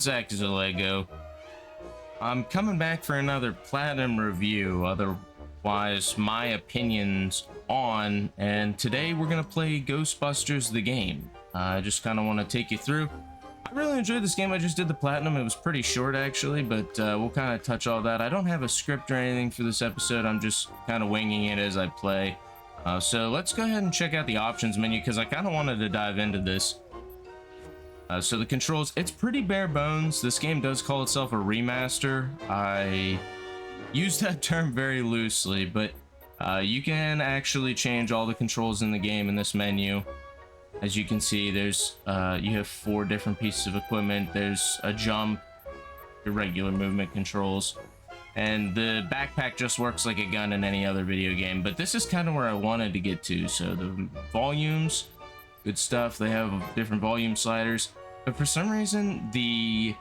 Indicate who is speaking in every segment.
Speaker 1: Zach Zalego. I'm coming back for another Platinum review, otherwise my opinions on, and today we're gonna play Ghostbusters the game. I just kind of want to take you through. I really enjoyed this game. I just did the Platinum. It was pretty short actually, but we'll kind of touch all that. I don't have a script or anything for this episode. I'm just kind of winging it as I play. So let's go ahead and check out the options menu because I kind of wanted to dive into this. So the controls, it's pretty bare bones. This game does call itself a remaster. I use that term very loosely, but you can actually change all the controls in the game in this menu. As you can see, there's you have 4 different pieces of equipment. There's a jump, irregular movement controls, and the backpack just works like a gun in any other video game. But this is kind of where I wanted to get to. So the volumes, good stuff. They have different volume sliders, but for some reason the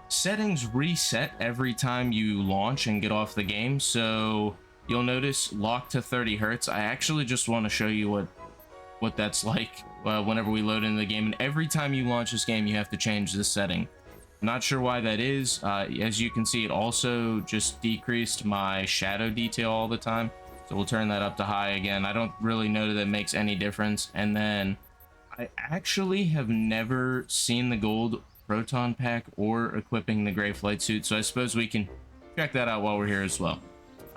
Speaker 1: settings reset every time you launch and get off the game. So you'll notice lock to 30 hertz. I actually just want to show you what that's like whenever we load into the game, and every time you launch this game you have to change this setting. I'm not sure why that is. As you can see, it also just decreased my shadow detail all the time, so we'll turn that up to high again. I don't really know that it makes any difference. And then I actually have never seen the gold proton pack or equipping the gray flight suit, so I suppose we can check that out while we're here as well.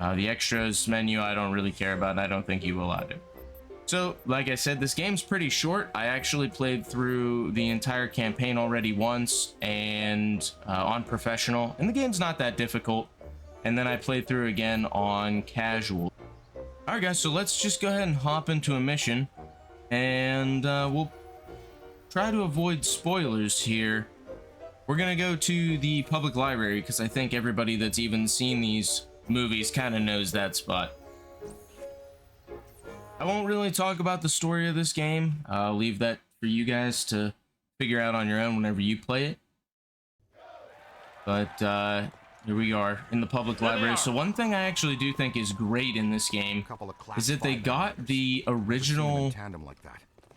Speaker 1: The extras menu I don't really care about, and I don't think you will either. So, like I said, this game's pretty short. I actually played through the entire campaign already once, and on professional, and the game's not that difficult. And then I played through again on casual. Alright guys, so let's just go ahead and hop into a mission, and we'll try to avoid spoilers here. We're gonna go to the public library, because I think everybody that's even seen these movies kind of knows that spot. I won't really talk about the story of this game. I'll leave that for you guys to figure out on your own whenever you play it. But here we are in the public library. So one thing I actually do think is great in this game is that they got the original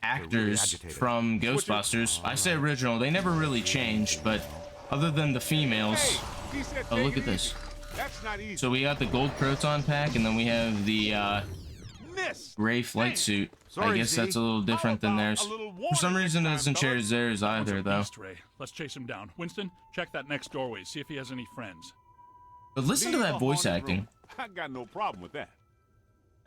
Speaker 1: actors from Ghostbusters. I say original, they never really changed, but other than the females. Oh, look at this. So we got the gold proton pack, and then we have the gray flight suit. I guess that's a little different than theirs. For some reason, it doesn't share theirs either, though.
Speaker 2: Let's chase him down. Winston, check that next doorway. See if he has any friends.
Speaker 1: But listen to that voice acting.
Speaker 3: I got no problem with that.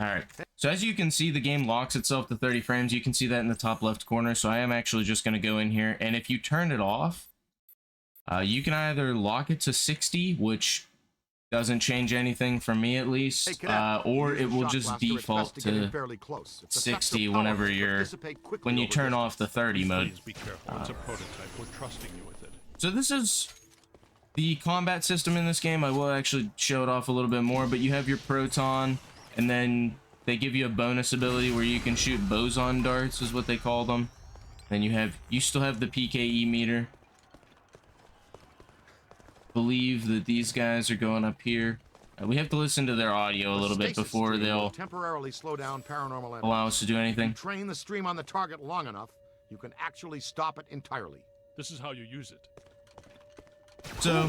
Speaker 1: Alright, so as you can see, the game locks itself to 30 frames. You can see that in the top left corner. So I am actually just going to go in here, and if you turn it off, you can either lock it to 60, which doesn't change anything for me at least, or it will just default to 60 whenever when you turn off the 30 mode.
Speaker 2: Be careful. It's a prototype. We're trusting you with it.
Speaker 1: So this is the combat system in this game. I will actually show it off a little bit more, but you have your proton, and then they give you a bonus ability where you can shoot boson darts, is what they call them. Then you still have the PKE meter. Believe that these guys are going up here. We have to listen to their audio a little bit before they'll
Speaker 4: temporarily slow down paranormal
Speaker 1: allow us to do anything.
Speaker 4: If you train the stream on the target long enough, you can actually stop it entirely.
Speaker 2: This is how you use it.
Speaker 1: So,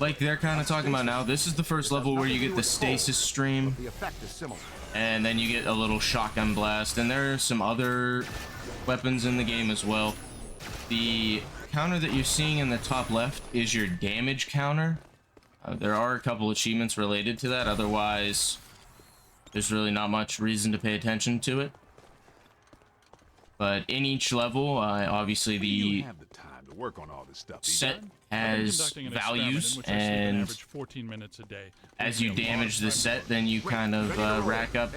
Speaker 1: like they're kind of talking about now, this is the first level where you get the stasis stream,
Speaker 4: The effect is similar.
Speaker 1: and then you get a little shotgun blast, and there are some other weapons in the game as well. The counter that you're seeing in the top left is your damage counter. There are a couple achievements related to that, otherwise there's really not much reason to pay attention to it. But in each level, obviously the set has values, and
Speaker 2: 14 minutes a day.
Speaker 1: as you damage the set, then you kind of rack up.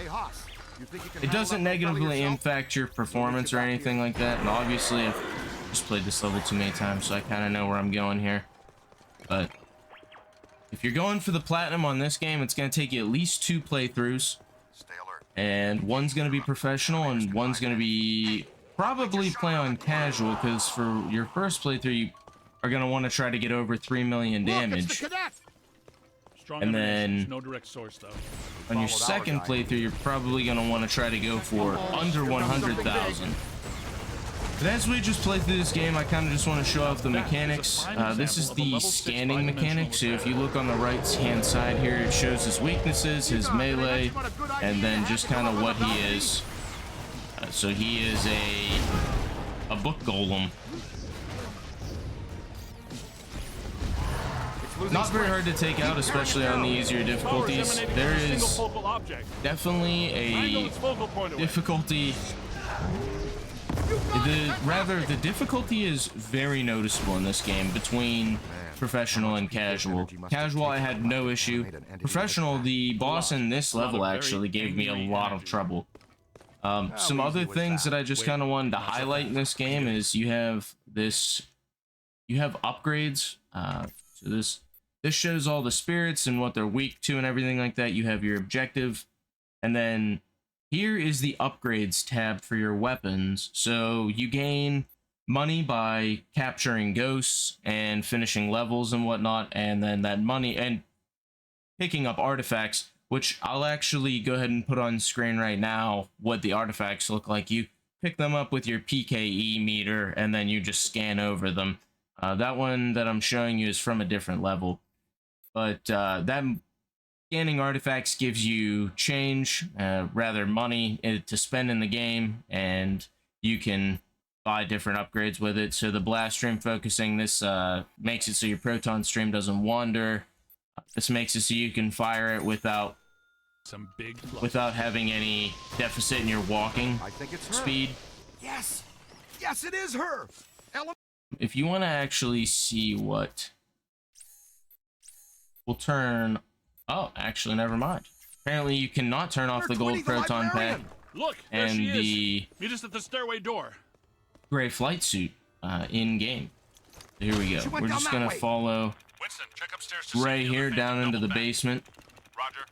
Speaker 1: It doesn't negatively impact your performance or anything like that, and obviously I've just played this level too many times, so I kind of know where I'm going here. But if you're going for the platinum on this game, it's going to take you at least 2 playthroughs, and one's going to be professional and one's going to be probably play on casual, because for your first playthrough you are going to want to try to get over 3 million damage. And then
Speaker 2: no direct source, though.
Speaker 1: On your second playthrough, you're probably going to want to try to go for under 100,000. But as we just play through this game, I kind of just want to show off the mechanics. This is the scanning mechanic. So if you look on the right hand side here, it shows his weaknesses, his melee, and then just kind of what he is. So he is a book golem. Not very hard to take out, especially on the easier difficulties. There is definitely a difficulty. The difficulty is very noticeable in this game between professional and casual. Casual, I had no issue. Professional, the boss in this level actually gave me a lot of trouble. Some other things that I just kind of wanted to highlight in this game is you have upgrades. So this shows all the spirits and what they're weak to and everything like that. You have your objective, and then here is the upgrades tab for your weapons. So you gain money by capturing ghosts and finishing levels and whatnot, and then that money and picking up artifacts, which I'll actually go ahead and put on screen right now what the artifacts look like. You pick them up with your PKE meter, and then you just scan over them. That one that I'm showing you is from a different level. But that scanning artifacts gives you change, rather money to spend in the game, and you can buy different upgrades with it. So the blast stream focusing, this makes it so your proton stream doesn't wander. This makes it so you can fire it without having any deficit in your walking speed.
Speaker 4: Yes, it is her.
Speaker 1: If you want to actually see what will turn... Oh, actually, never mind. Apparently, you cannot turn off the gold proton pack.
Speaker 2: Look,
Speaker 1: and the
Speaker 2: meet us at the stairway door.
Speaker 1: Gray flight suit in game. So here we go. We're just gonna follow
Speaker 2: Winston, check upstairs
Speaker 1: Ray here down into the basement.
Speaker 2: Roger.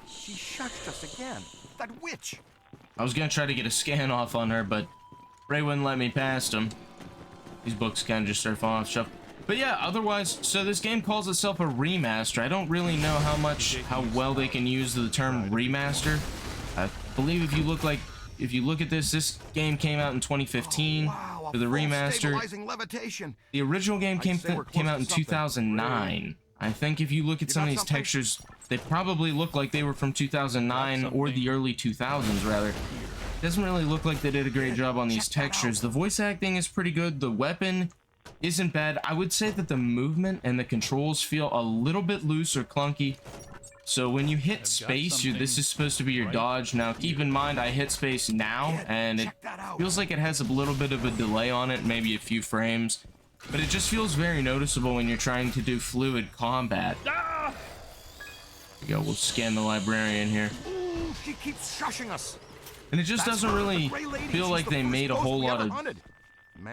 Speaker 4: She shushed us again. That witch.
Speaker 1: I was gonna try to get a scan off on her, but Ray wouldn't let me past him. These books kind of just start falling off the shelf. But yeah, otherwise, so this game calls itself a remaster. I don't really know how well they can use the term remaster. I believe if you look at this game came out in 2015 for the remaster. The original game came out in 2009. I think if you look at some of these textures, they probably look like they were from 2009 or the early 2000s rather. It doesn't really look like they did a great job on these textures. The voice acting is pretty good. The weapon isn't bad. I would say that the movement and the controls feel a little bit loose or clunky. So when you hit space, this is supposed to be your dodge. Now keep in mind I hit space now and it feels like it has a little bit of a delay on it, maybe a few frames, but it just feels very noticeable when you're trying to do fluid combat. Here we go, we'll scan the librarian here.
Speaker 4: Ooh, she keeps shushing us.
Speaker 1: And it just doesn't really feel like they made a whole lot of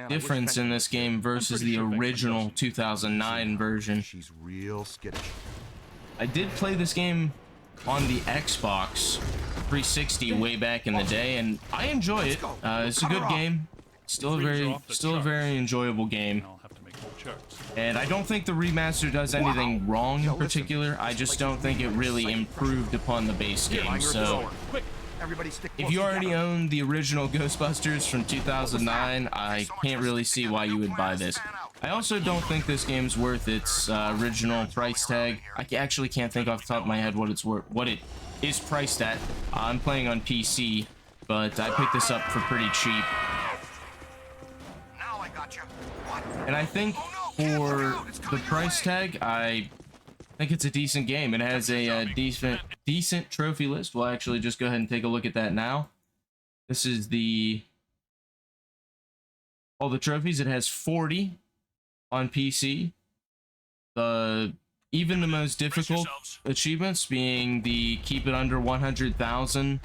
Speaker 1: difference in this game versus the original 2009 version.
Speaker 4: She's real skittish.
Speaker 1: I did play this game on the Xbox 360 way back in the day, and I enjoy it. It's a good game. Still a very enjoyable game. And I don't think the remaster does anything wrong in particular. I just don't think it really improved upon the base game. So if you already own the original Ghostbusters from 2009, I can't really see why you would buy this. I also don't think this game's worth its original price tag. I actually can't think off the top of my head what it is priced at. I'm playing on PC, but I picked this up for pretty cheap. And I think for the price tag, I think it's a decent game. It has a decent trophy list. We'll actually just go ahead and take a look at that now. This is all the trophies. It has 40 on PC. Even the most difficult achievements being the keep it under 100,000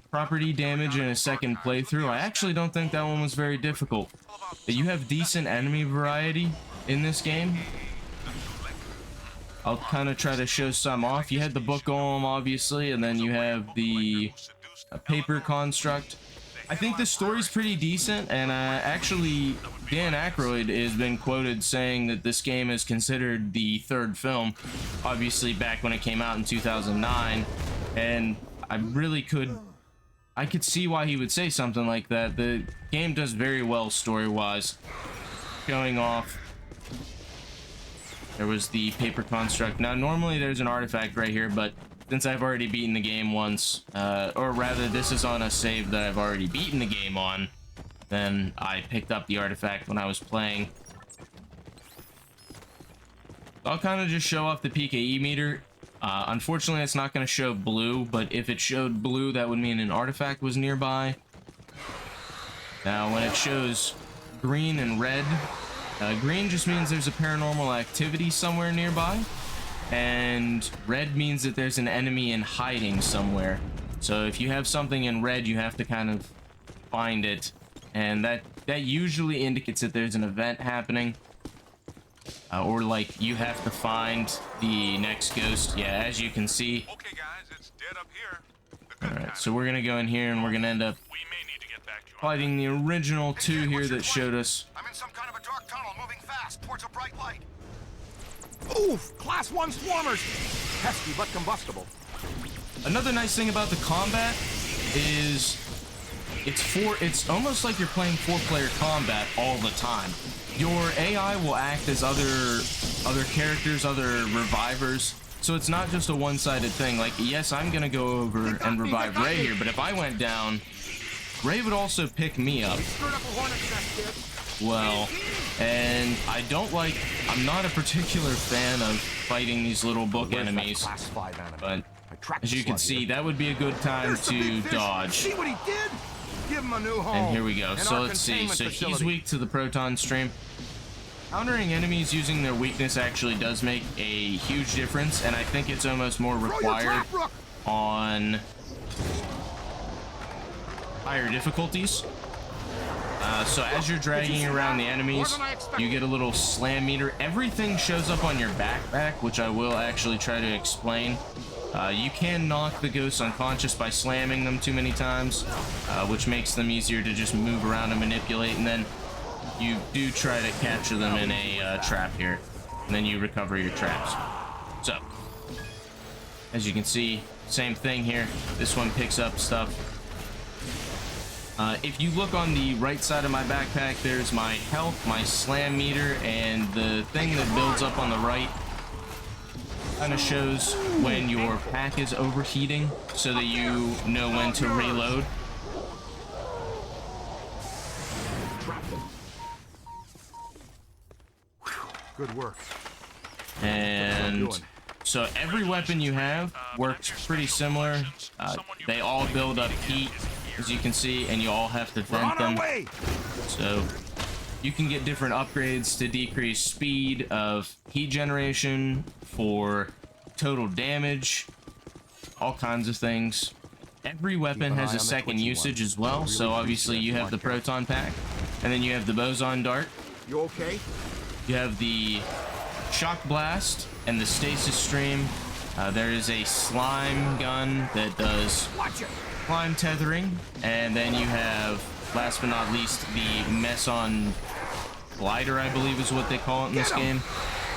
Speaker 1: property damage in a second playthrough. I actually don't think that one was very difficult. But you have decent enemy variety in this game. I'll kind of try to show some off. You had the book golem, obviously, and then you have the paper construct. I think the story's pretty decent, and actually, Dan Aykroyd has been quoted saying that this game is considered the third film, obviously back when it came out in 2009, and I really could I could see why he would say something like that. The game does very well story-wise. Showing off. There was the paper construct. Now, normally there's an artifact right here, but since I've already beaten the game once, or rather, this is on a save that I've already beaten the game on, then I picked up the artifact when I was playing. I'll kind of just show off the PKE meter. Unfortunately, it's not going to show blue, but if it showed blue, that would mean an artifact was nearby. Now, when it shows green and red, green just means there's a paranormal activity somewhere nearby, and red means that there's an enemy in hiding somewhere. So if you have something in red, you have to kind of find it, and that usually indicates that there's an event happening. Or like you have to find the next ghost. Yeah, as you can see.
Speaker 3: Okay, guys, it's dead up here.
Speaker 1: Alright, so we're gonna go in here and we're gonna end up
Speaker 3: We may need to get back to you.
Speaker 1: fighting the original two here that showed us.
Speaker 3: I'm in some kind of a dark tunnel moving fast towards a bright light.
Speaker 4: Oof! Class 1 swarmers! Pesky but combustible.
Speaker 1: Another nice thing about the combat is it's almost like you're playing 4-player combat all the time. Your AI will act as other characters, other revivers. So it's not just a one-sided thing. Like, yes, I'm gonna go over and revive Ray here, but if I went down, Ray would also pick me up. Well, and I'm not a particular fan of fighting these little book enemies, but as you can see, that would be a good time to dodge.
Speaker 4: See what he did? Give him a new home.
Speaker 1: And here we go. So let's see. So he's weak to the proton stream. Countering enemies using their weakness actually does make a huge difference, and I think it's almost more required on higher difficulties. So as you're dragging around the enemies, you get a little slam meter. Everything shows up on your backpack, which I will actually try to explain. You can knock the ghosts unconscious by slamming them too many times, which makes them easier to just move around and manipulate, and then you do try to capture them in a trap here, and then you recover your traps. So, as you can see, same thing here. This one picks up stuff. If you look on the right side of my backpack, there's my health, my slam meter, and the thing that builds up on the right kind of shows when your pack is overheating so that you know when to reload.
Speaker 4: Good work.
Speaker 1: And so every weapon you have works pretty similar. They all build up heat, as you can see, and you all have to vent them. So you can get different upgrades to decrease speed of heat generation, for total damage, all kinds of things. Every weapon has a second usage as well, so obviously you have the proton pack, and then you have the boson dart.
Speaker 4: You okay?
Speaker 1: You have the shock blast and the stasis stream. There is a slime gun that does slime tethering, and then you have, last but not least, the meson glider, I believe is what they call it in this game.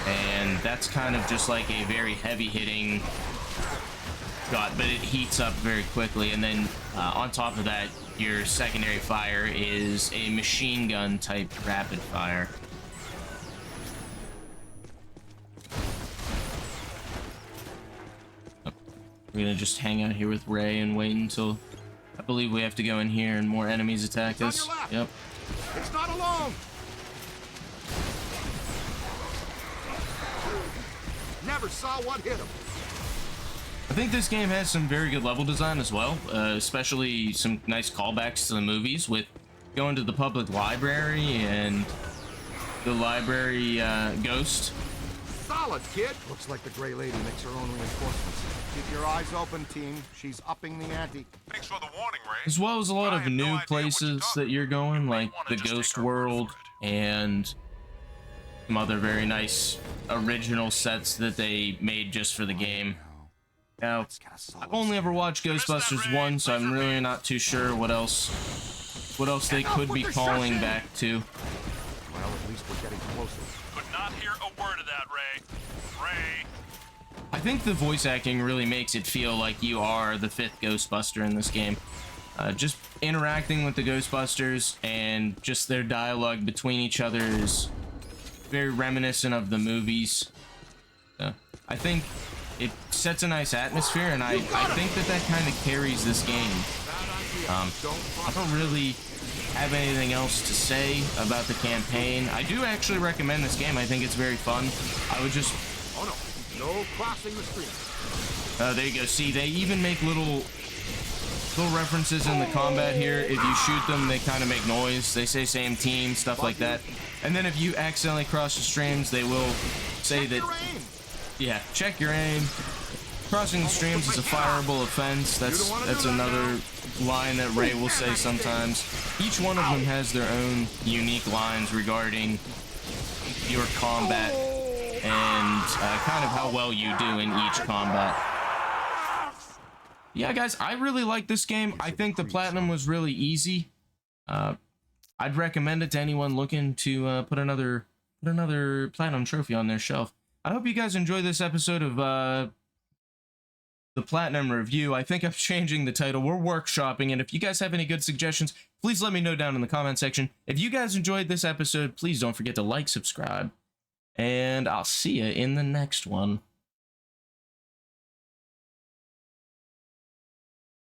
Speaker 1: And that's kind of just like a very heavy-hitting shot, but it heats up very quickly. And then on top of that, your secondary fire is a machine gun type rapid fire. We're gonna just hang out here with Ray and wait until, I believe we have to go in here and more enemies attack us. Yep.
Speaker 4: It's not alone. Never saw what hit him.
Speaker 1: I think this game has some very good level design as well, especially some nice callbacks to the movies with going to the public library and the library ghost.
Speaker 4: Solid, kid. Looks like the Gray Lady makes her own reinforcements. Keep your eyes open, team. She's upping the ante.
Speaker 3: Thanks for the warning, Ray.
Speaker 1: As well as a lot of new places that you're going, like the Ghost World and some other very nice original sets that they made just for the game. Now, I've only ever watched Ghostbusters 1, so I'm really not too sure what else they could be calling back to.
Speaker 4: Well, at least we're getting closer.
Speaker 3: Could not hear a word of that, Ray. Ray.
Speaker 1: I think the voice acting really makes it feel like you are the 5th Ghostbuster in this game. Just interacting with the Ghostbusters and just their dialogue between each other is very reminiscent of the movies. I think it sets a nice atmosphere, and I think that kind of carries this game. I don't really have anything else to say about the campaign. I do actually recommend this game. I think it's very fun. I would just...
Speaker 4: Oh no, no crossing the street.
Speaker 1: There you go. See, they even make little references in the combat here. If you shoot them, they kind of make noise. They say same team, stuff like that. And then if you accidentally cross the streams, they will say that... Yeah, check your aim. Crossing the streams is a fireable offense. That's another line that Ray will say sometimes. Each one of them has their own unique lines regarding your combat and kind of how well you do in each combat. Yeah, guys, I really like this game. I think the platinum was really easy. I'd recommend it to anyone looking to put another platinum trophy on their shelf. I hope you guys enjoyed this episode of the Platinum Review. I think I'm changing the title. We're workshopping, and if you guys have any good suggestions, please let me know down in the comment section. If you guys enjoyed this episode, please don't forget to like, subscribe, and I'll see you in the next one.